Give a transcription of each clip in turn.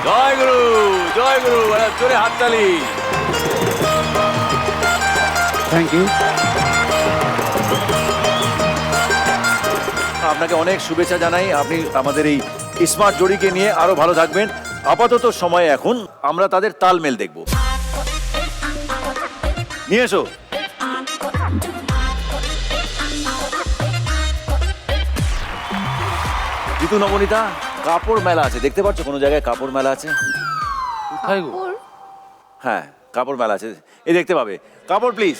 জয় গুরু, জয় গুরু, জোরে হাততালি। Thank you. আপনাকে অনেক শুভেচ্ছা জানাই। আপনি আমাদের এই স্মার্ট জড়িকে নিয়ে আরো ভালো থাকবেন। আপাতত সময় এখন আমরা তাদের তালমেল দেখব। নিয়ে এসো। জিতু, নবনীতা, কাপড় মেলা আছে, দেখতে পাচ্ছ কোনো জায়গায় কাপড় মেলা আছে? কোথায় গো? হ্যাঁ, কাপড় মেলা আছে, এই দেখতে পাবে। কাপড় প্লিজ।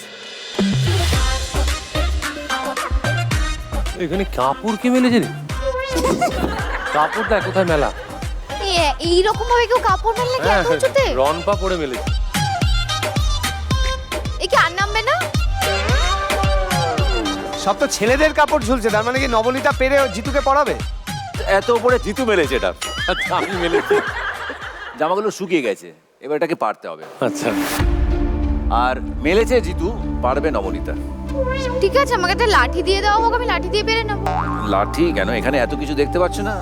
এখানে কাপড় কে মেলেছে রে? কাপড় দেখ কোথায় মেলা। এইরকম ভাবে কেউ কাপড় মেলে নাকি এত উঁচুতে? রনপা পরে মেলেছে। এ কি আর নামবে না? সব তো ছেলেদের কাপড় ঝুলছে, তার মানে কি নবনীতা পেরে জিতুকে পরাবে? এত উপরে জিতু মেলেছে এটা। আচ্ছা, আমি মেলেছি। জামাগুলো শুকিয়ে গেছে, এবার এটাকে পারতে হবে। আচ্ছা, আর মেলেছে জিতু, পারবে নবনীতা। ঠিক আছে, আমাকে একটা লাঠি দিয়ে দেওয়া হোক, আমি লাঠি দিয়ে পেরে নেবো। লাঠি কেন? এখানে এত কিছু দেখতে পাচ্ছ না?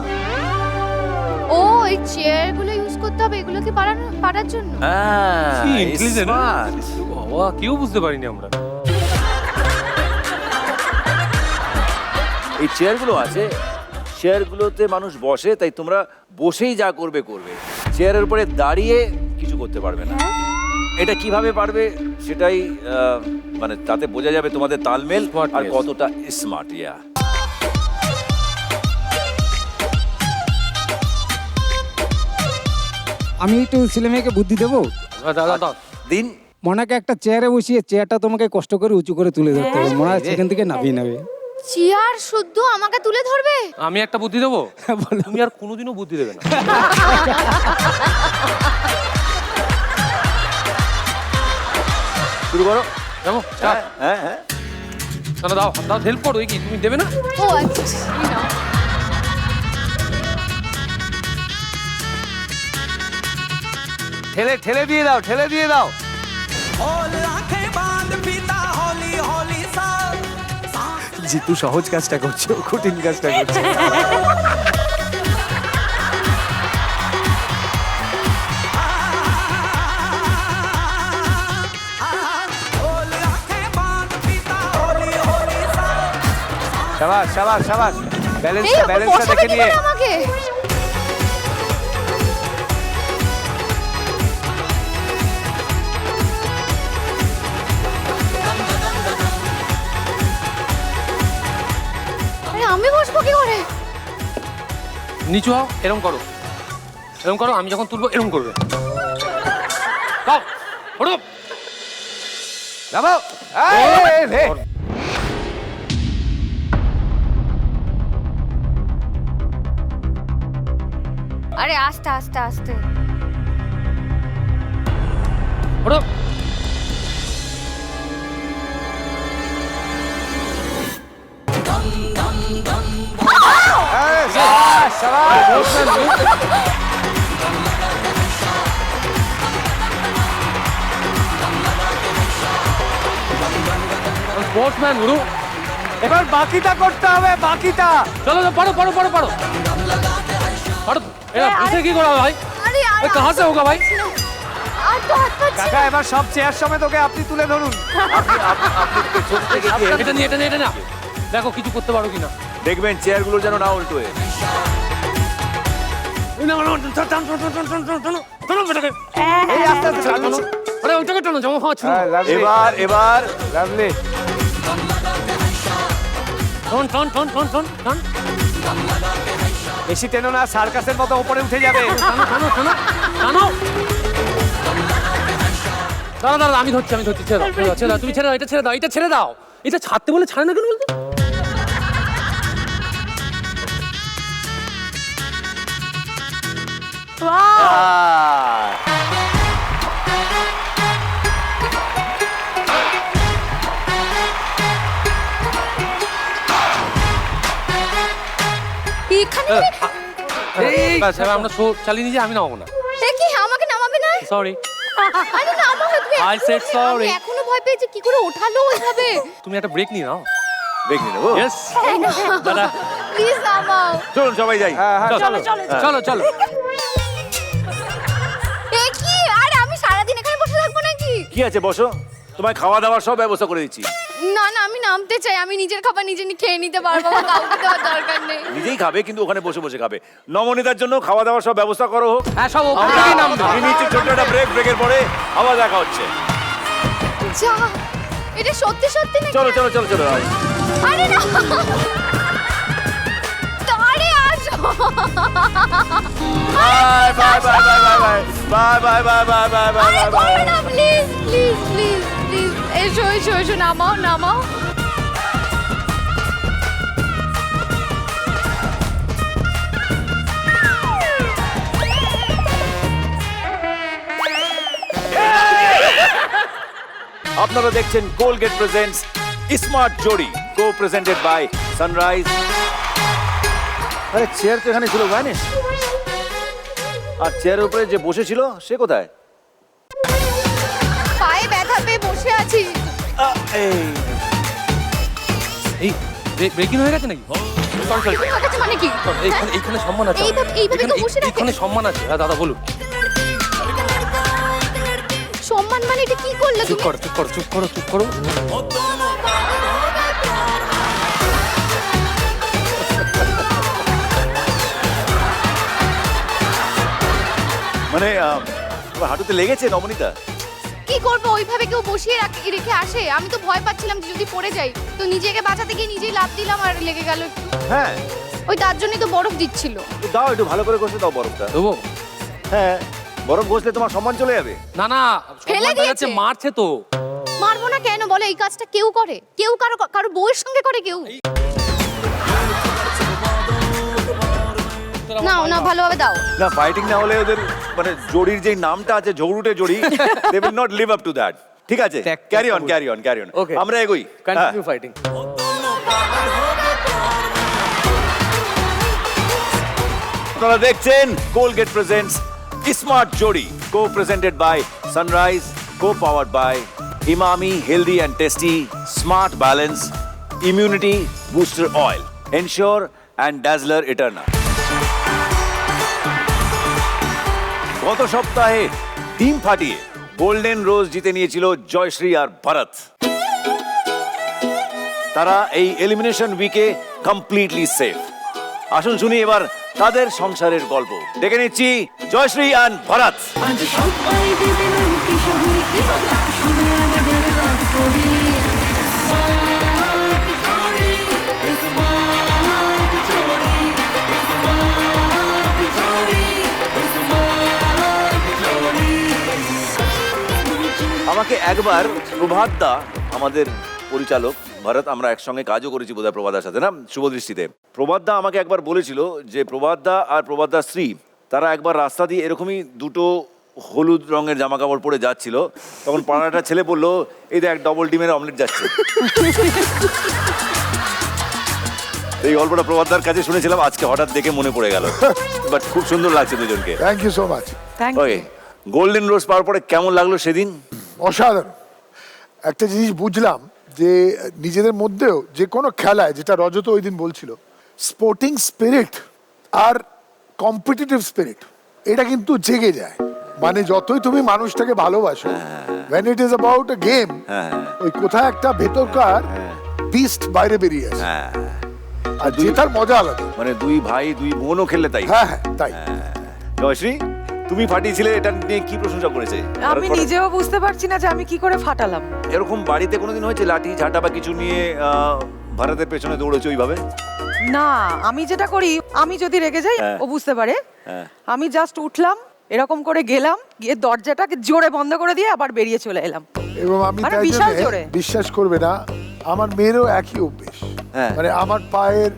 ও, এই চেয়ার গুলো ইউজ করতে হবে এগুলোকে পারার জন্য। হ্যাঁ, কি intelligent, smart। বাবা, কেউ বুঝতে পারিনি আমরা। এই চেয়ারগুলো আছে, চেয়ারগুলোতে মানুষ বসে, তাই তোমরা বসেই যা করবে করবে, চেয়ারের উপরে দাঁড়িয়ে কিছু করতে পারবে না। এটা কিভাবে পারবে সেটাই মানে তাতে বোঝা যাবে তোমাদের তালমেল আর কতটা স্মার্ট। ইয়া, আমি একটু ছেলে মেয়েকে বুদ্ধি দেবো। দাদা দাও। দিন। মনাকে একটা চেয়ারে বসিয়ে চেয়ারটা তোমাকে কষ্ট করে উঁচু করে তুলে ধরতে হবে। মনা সেখান থেকে নামিয়ে নেবে। চেয়ার শুদ্ধ আমাকে তুলে ধরবে? আমি একটা বুদ্ধি দেবো, তুমি আর কোনোদিনও বুদ্ধি দেবে না। শুরু করো। যাবো? হ্যাঁ হ্যাঁ, তাহলে দাও দাও, হেল্প করো। কি তুমি দেবে না? ও আচ্ছা, এই নাও। ঠেলে ঠেলে দিয়ে দাও, ঠেলে দিয়ে দাও। জিতু সহজ কাজটা করছো, কঠিন কাজটা করছো। শাবাশ শাবাশ শাবাশ, এই ব্যালেন্সটা ব্যালেন্সটা বসাবে দেখে কি নিয়ে। করে আমাকে? আরে আমি বসবো কি করে? নিচু হও, এরম করো, এরম করো। আমি যখন তুলবো এরম করবে। দাও, ওঠো। নামো। আরে আস্তে আস্তে আস্তে। ওঠো। শাবাশ শাবাশ। স্পোর্টসম্যান গুরু। এবার বাকিটা করতে হবে, বাকিটা। চলো চলো, পড়ো পড়ো পড়ো পড়ো পড়ো। এরা বুঝে কি করা ভাই? আরে আর এ কাহা সে হোগা ভাই? আর তো হাত পাচ্ছি কাকা না। এবার সব চেয়ার সমেত ওকে আপনি তুলে ধরুন। পেছন থেকে গিয়ে এটা নিয়ে এটা নিয়ে এটা না, দেখো কিছু করতে পারো কিনা। দেখবেন চেয়ারগুলো যেন না উল্টো হয়ে। এই আস্তে আস্তে চালানো। আরে ওইটাকে টানো, জামা খাওয়া ছিল। এবার এবার লাভলি। টন টন টন টন টন টন। বেশি টেনো না, সার্কাসের মতো উপরে উঠে যাবে। টানো টানো টানো টানো। দাঁড়া দাঁড়া, আমি ধরছি ছেড়ে দাও ছেড়ে দাও ছেড়ে দাও, তুমি ছেড়ে দাও, এটা ছেড়ে দাও, এটা ছেড়ে দাও। এটা ছাড়তে বলে ছাড়ে না কেন বলতো? এখানে ব্যাস, এবার আমরা শো চালিয়ে নিয়ে যাই, আমি নামাবো না। এ কি আমাকে নামাবে না? সরি। আরে নামাবে তুমি। I said sorry. আমি এখনো ভয় পেয়েছি, কি করে ওঠালো ওইভাবে? তুমি একটা ব্রেক নিয়ে নাও। ব্রেক নিয়ে নেবো। ইয়েস দাদা, প্লিজ নামাও। চলুন সবাই যাই। হ্যাঁ হ্যাঁ, চলো চলো। চলো চলো চলো। কি আছে বসো, তোমায় খাওয়া দাওয়ার সব ব্যবস্থা করে দিচ্ছি। না না, আমি নামতে চাই, আমি নিজের খাবার নিজে খেয়ে নিতে পারবো, আমার কাউকে দেওয়ার দরকার নেই। নিজেই খাবে কিন্তু ওখানে বসে বসে খাবে। নমনীতার জন্য খাওয়া দাওয়ার সব ব্যবস্থা করো হোক। হ্যাঁ সব ওপর আমরা থেকেই নামবে। নিয়ে নিচ্ছি ছোট্ট একটা ব্রেক, ব্রেকের পরে আবার দেখা হচ্ছে। যা, এটা সত্যি সত্যি নাকি? চলো চলো চলো চলো। আরে না, আরে আসো। Bye bye bye bye bye bye bye bye bye bye আরে বাই করো না, প্লিজ প্লিজ প্লিজ প্লিজ, এসো এসো এসো, নামাও নামাও। আপনারা দেখছেন Colgate presents smart Jodi, co presented by Sunrise. আরে চেয়ার তো এখানে ছিল জানিস, আর চেয়ারের উপরে যে বসেছিল সে কোথায়? পায়ে ব্যথা পেয়ে বসে আছি। এই এই ব্রেকিং হয়ে গেছে নাকি? Sorry, sorry. ঠিক আছে মানে কি? এইখানে সম্মান আছে। এইভাবে তো বসে রাখে। এইখানে সম্মান আছে। হ্যাঁ দাদা বলুন। সম্মান মানে এটা কি করলে চুপ তুমি? করো চুপ করো চুপ করো চুপ করো। মানে তোমার হাঁটুতে লেগেছে নমনীতা? কি করবো, ওইভাবে কেউ বসিয়ে রেখে আসে? আমি তো ভয় পাচ্ছিলাম যে যদি পড়ে যাই, তো নিজেকে বাঁচাতে গিয়ে নিজেই লাফ দিলাম আর লেগে গেল। হ্যাঁ ওই তার জন্যই তো বরফ দিচ্ছিল। তো দাও একটু ভালো করে ঘষে দাও বরফটা। দেবো? হ্যাঁ বরফ ঘষলে তোমার সম্মান চলে যাবে। না না ফেলে সম্মান দিয়েছে। যাচ্ছে, মারছে তো। মারবো না কেন বলো? এই কাজটা কেউ করে? কেউ কারো বউয়ের সঙ্গে করে কেউ? নাও না, ভালোভাবে দাও। না ফাইটিং না হলে ওদের মানে জড়ির যে নামটা আছে ঝগড়ুটে জড়ি, they will not live up to that. ঠিক আছে, carry on carry on carry on. Okay. আমরা এগোই। Continue fighting. আপনারা দেখছেন Colgate presents smart Jodi, co presented by Sunrise, co powered by Emami healthy and tasty smart balance immunity booster oil, ensure and dazzler Eterna. গত সপ্তাহে team ফাটিয়ে golden রোজ জিতে নিয়েছিল জয়শ্রী আর ভরত। তারা এই এলিমিনেশন উইকে কমপ্লিটলি সেফ। আসুন শুনি এবার তাদের সংসারের গল্প। দেখে নিচ্ছি জয়শ্রী আর ভরত। আজ সবাই দেবে নাকি সবাইকে শুনে আমাদের রাত করি আমাকে একবার প্রভাত দা, আমাদের পরিচালক ভরত, আমরা একসঙ্গে কাজও করেছি বোধহয় প্রভাতদার সাথে, না শুভদৃষ্টিতে। প্রভাত দা আমাকে একবার বলেছিল যে প্রভাত দা আর প্রভাত দা স্ত্রী তারা একবার রাস্তা দিয়ে এরকমই দুটো হলুদ রঙের জামা কাপড় পরে যাচ্ছিল, তখন পাড়াটা ছেলে বললো এই দেখ ডবল ডিমের অমলেট যাচ্ছে। এই গল্পটা প্রভাতদার কাছে শুনেছিলাম, আজকে হঠাৎ দেখে মনে পড়ে গেল। বাট খুব সুন্দর লাগছে দুজনকে। Thank you so much. Okay, golden rose পাওয়ার পরে কেমন লাগলো সেদিন? অসাধারণ। একটা জিনিস বুঝলাম যে নিজেদের মধ্যেও যে কোনো খেলায়, যেটা রজত ওই দিন বলছিল, স্পোর্টিং স্পিরিট আর কম্পিটিটিভ স্পিরিট এটা কিন্তু জেগে যায়। মানে যতই তুমি মানুষটাকে ভালোবাসো, when it is about a game, ওই কোথায় একটা ভেতরকার বিস্ট বাইরে বেরিয়ে আসে, আর জেতার মজা আলাদা। মানে দুই ভাই দুই বোনও খেললে তাই? হ্যাঁ হ্যাঁ তাই। জয়শ্রী, তুমি ফাটিয়েছিলে, এটা নিয়ে কি প্রশংসা করেছে? আমি নিজেও বুঝতে পারছি না যে আমি কি করে ফাটালাম। এরকম বাড়িতে কোনোদিন হয়েছে লাঠি ঝাঁটা বা কিছু নিয়ে ভারতের পেছনে দৌড়েছে ওইভাবে? না, আমি যেটা করি, আমি যদি রেগে যাই হ্যাঁ। ও বুঝতে পারে, হ্যাঁ। আমি জাস্ট উঠলাম, এরকম করে গেলাম, গিয়ে দরজাটাকে জোরে বন্ধ করে দিয়ে আবার বেরিয়ে চলে এলাম। এবং আমি মানে তাই বিশাল জন্যে জোরে। বিশ্বাস করবে না, আমার মেয়েরও একই অভ্যেস। হ্যাঁ। মানে আমার পায়ের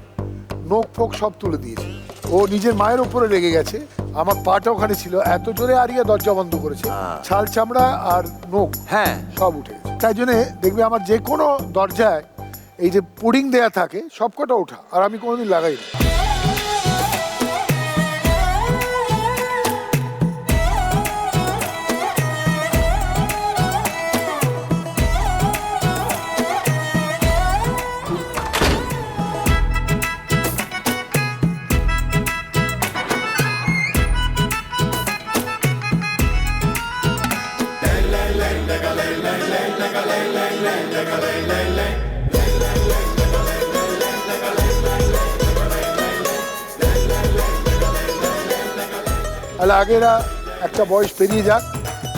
নখ ফোক সব তুলে দিয়েছে। ও নিজের মায়ের উপরে রেগে গেছে, আমার পাটা ওখানে ছিল, এত জোরে আরিয়া দরজা বন্ধ করেছে, ছাল চামড়া আর নখ হ্যাঁ। সব উঠে গেছে। তাই জন্যে দেখবে আমার যে কোনো দরজায় এই যে পুডিং দেয়া থাকে সব কটা ওঠা, আর আমি কোনোদিন লাগাই না। তাহলে আগেরা একটা বয়স পেরিয়ে যাক,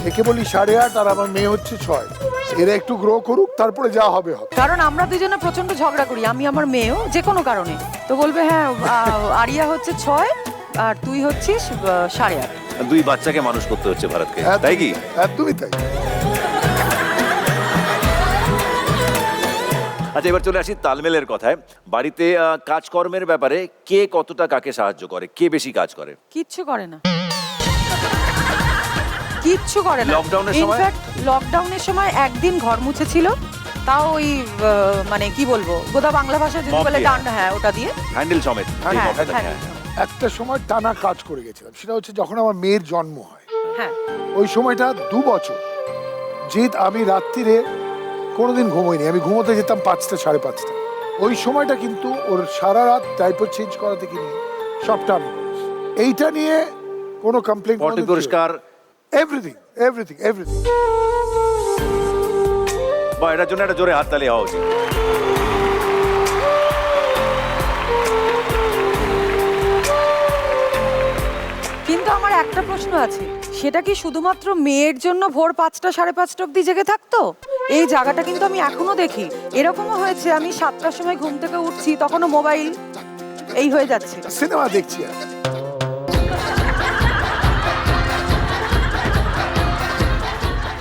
একে বলি 8.5 আর আমার মেয়ে হচ্ছে 6, এরা একটু গ্রো করুক, তারপরে যা হবে হবে। কারণ আমরা দুজনে প্রচন্ড ঝগড়া করি, আমি আমার মেয়েও, যে কোনো কারণে। তো বলবে হ্যাঁ আরিয়া হচ্ছে 6 আর তুই হচ্ছিস 8.5। দুই বাচ্চাকে মানুষ করতে হচ্ছে ভারতকে, তাই কি? একদমই তাই। আচ্ছা, এবার চলে আসি তালমেলের কথায়। বাড়িতে কাজকর্মের ব্যাপারে কে কতটা কাকে সাহায্য করে, কে বেশি কাজ করে? কিচ্ছু করে না, কিচ্ছু করে না। লকডাউনের সময়? ইনফ্যাক্ট লকডাউনের সময় একদিন ঘর মুছেছিল, তাও ওই মানে কি বলবো, গোদা বাংলা ভাষায় যদি মপ বলে দিয়ে। ডান্ডা, হ্যাঁ ওটা দিয়ে। হ্যান্ডেল সমেত। হ্যাঁ, এই কথাটা, হ্যাঁ, হ্যাঁ। একটা সময় টানা কাজ করে গেছিলাম, সেটা হচ্ছে যখন আমার মেয়ের জন্ম হয়। হ্যাঁ, ওই সময়টা 2 বছর জিৎ আমি রাত্রিরে কোনোদিন ঘুমোইনি, আমি ঘুমোতে যেতাম 5টা 5:30। ওই সময়টা কিন্তু ওর সারা রাত ডাইপার চেঞ্জ করা থেকে নিয়ে সবটা আমি করেছি। এইটা নিয়ে কোনো কমপ্লেন, পটি পুরস্কার, এভরিথিং এভরিথিং এভরিথিং। বা এটার জন্য একটা জোরে হাততালি হওয়া উচিত। কিন্তু আমার একটা প্রশ্ন আছে, সেটা কি শুধুমাত্র মেয়ের জন্য ভোর 5টা 5:30 অব্দি জেগে থাকতো? এই জায়গাটা কিন্তু আমি এখনো দেখি। এরকমও হয়েছে আমি 7টার সময় ঘুম থেকে উঠছি, তখনও মোবাইল এই হয়ে যাচ্ছে। সিনেমা দেখছি আর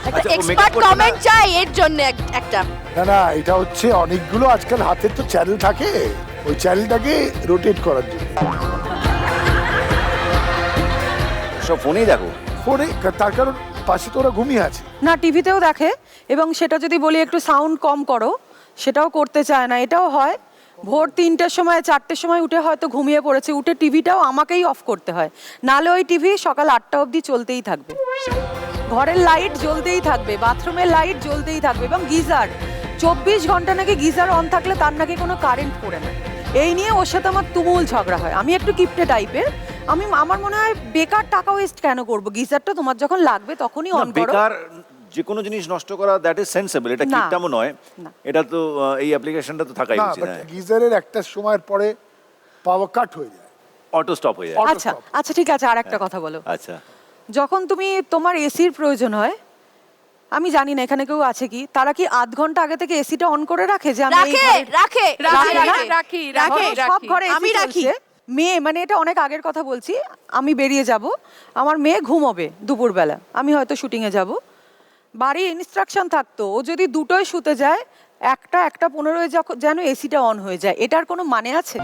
আচ্ছা, ও এক্সপার্ট makeup করছে না? কমেন্ট চাই এর জন্য একটা। না না, এটা হচ্ছে অনেকগুলো আজকাল হাতের তো চ্যানেল থাকে, ওই চ্যানেলটাকে রোটেট করার জন্য। সব ফোনেই দেখো। ফোনে, তার কারণ পাশে তো ওরা ঘুমিয়ে আছে। না, টিভিতেও দেখে, এবং সেটা যদি বলি একটু সাউন্ড কম করো, সেটাও করতে চায় না। এটাও হয় ভোর 3টের সময় 4টের সময় উঠে হয়তো ঘুমিয়ে পড়েছে, উঠে টিভিটাও আমাকেই অফ করতে হয়, নালে ওই টিভি সকাল 8টা অবধি চলতেই থাকবে। ঘরের লাইট জ্বলতেই থাকবে, বাথরুমের লাইট জ্বলতেই থাকবে, এবং গিজার 24 ঘন্টা নাকি গিজার অন থাকলে তার নাকি কোনো কারেন্ট পড়ে না। এই নিয়ে ওর সাথে আমার তুমুল ঝগড়া হয়। আমি একটু কিপটে টাইপের, আমার মনে হয় বেকার টাকা ওয়েস্ট কেন করব, গিজারটা তোমার যখন লাগবে তখনই অন করো। বেকার যে কোনো জিনিস নষ্ট করা, দ্যাট ইজ সেন্সেবল। এটা না। কিপটামও নয়, না। এটা তো এই অ্যাপ্লিকেশনটা তো থাকাই না, উচিত। বাট গিজারের একটা সময়ের পরে পাওয়ার কাট হয়ে যায়। অটো স্টপ হয়ে যায়। Auto আচ্ছা stop। আচ্ছা, ঠিক আছে, আর একটা কথা বলো। আচ্ছা, যখন তুমি তোমার এসির প্রয়োজন হয়, আমি জানি না এখানে কেউ আছে কি, তারা কি আধ ঘন্টা আগে থেকে এসিটা অন করে রাখে যে আমি এই ঘরে- রাখে রাখে, সব ঘরে আমি আমি রাখি। রাখি। মেয়ে, মানে এটা অনেক আগের কথা বলছি, আমি বেরিয়ে যাব, আমার মেয়ে ঘুমোবে দুপুরবেলা, আমি হয়তো শুটিংয়ে যাব, বাড়ি ইনস্ট্রাকশন থাকতো ও যদি 2টোয় শুতে যায়, 1:15 যেন এসিটা অন হয়ে যায়। এটার কোনো মানে আছে?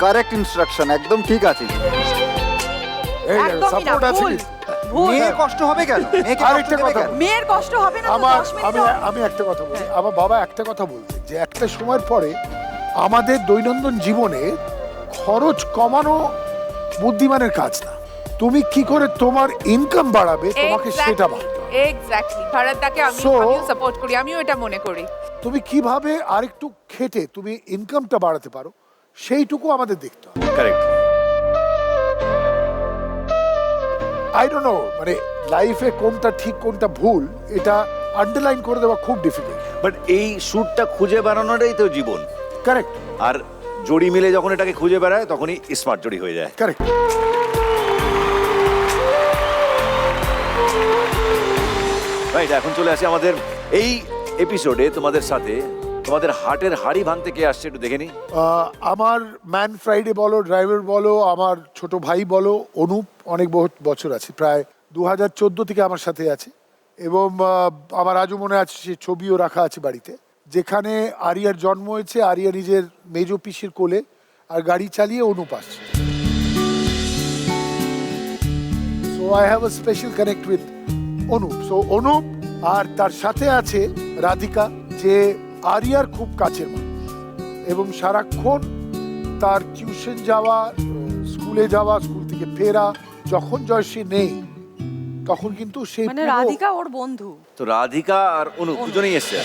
কারেক্ট ইনস্ট্রাকশন, একদম ঠিক আছে। এই একদমই না, সাপোর্ট আছে। ভুল, ভুল। মেয়ে কষ্ট হবে কেন? মেয়েকে কষ্ট আরেকটা দেবে কথা কেন? মেয়ের কষ্ট হবে না তো, আমার 10 মিনিট আমি একটা কথা বলি। আমার বাবা একটা কথা বলতেন যে একটা সময়ের পরে আমাদের দৈনন্দিন জীবনে খরচ কমানো বুদ্ধিমানের কাজ না, তুমি কি করে তোমার ইনকাম বাড়াবে তোমাকে সেটা ভাবতে হবে। এক্স্যাক্টলি, ভারতদাকে আমিও সাপোর্ট করি, আমিও এটা মনে করি। তুমি কিভাবে আরেকটু খেটে তুমি ইনকামটা বাড়াতে পারো, সেইটুকু আমাদের দেখতে হবে। কারেক্ট। আই ডোন্ট নো, মানে লাইফে কোনটা ঠিক কোনটা ভুল এটা আন্ডারলাইন করে দেওয়া খুব ডিফিকাল্ট। বাট এই স্যুটটা খুঁজে বেড়ানোটাই তো জীবন। কারেক্ট আর জড়ি মিলে যখন এটাকে খুঁজে বেড়ায়, তখনই স্মার্ট জড়ি হয়ে যায়। কারেক্ট। রাইট, এখন চলে আসি আমাদের এই এপিসোডে তোমাদের সাথে। তোমাদের হার্টের হাড়ি ভাঙতে কে আসছে একটু দেখে নি। আমার ম্যান ফ্রাইডে বলো, ড্রাইভার বলো, আমার ছোট ভাই বলো, অনুপ অনেক বছর আছে, প্রায় 2014 থেকে আমার সাথে আছে, এবং আমার আজও মনে আছে সে ছবিও রাখা আছে বাড়িতে, যেখানে আরিয়ার জন্ম হয়েছে, আরিয়া নিজের মেজ পিসির কোলে, আর গাড়ি চালিয়ে অনুপ আসছে। So I have a special connect with Anup. So Anup, আর তার সাথে আছে রাধিকা, যে আরিয়ার খুব কাছের মানুষ, এবং সারাক্ষণ তার টিউশন যাওয়া, স্কুলে যাওয়া, স্কুল থেকে ফেরা, যখন জয়শ্রী নেই তখন কিন্তু সে মানে রাধিকা ওর বন্ধু। তো রাধিকা আর অনু দুজনেই এসছে।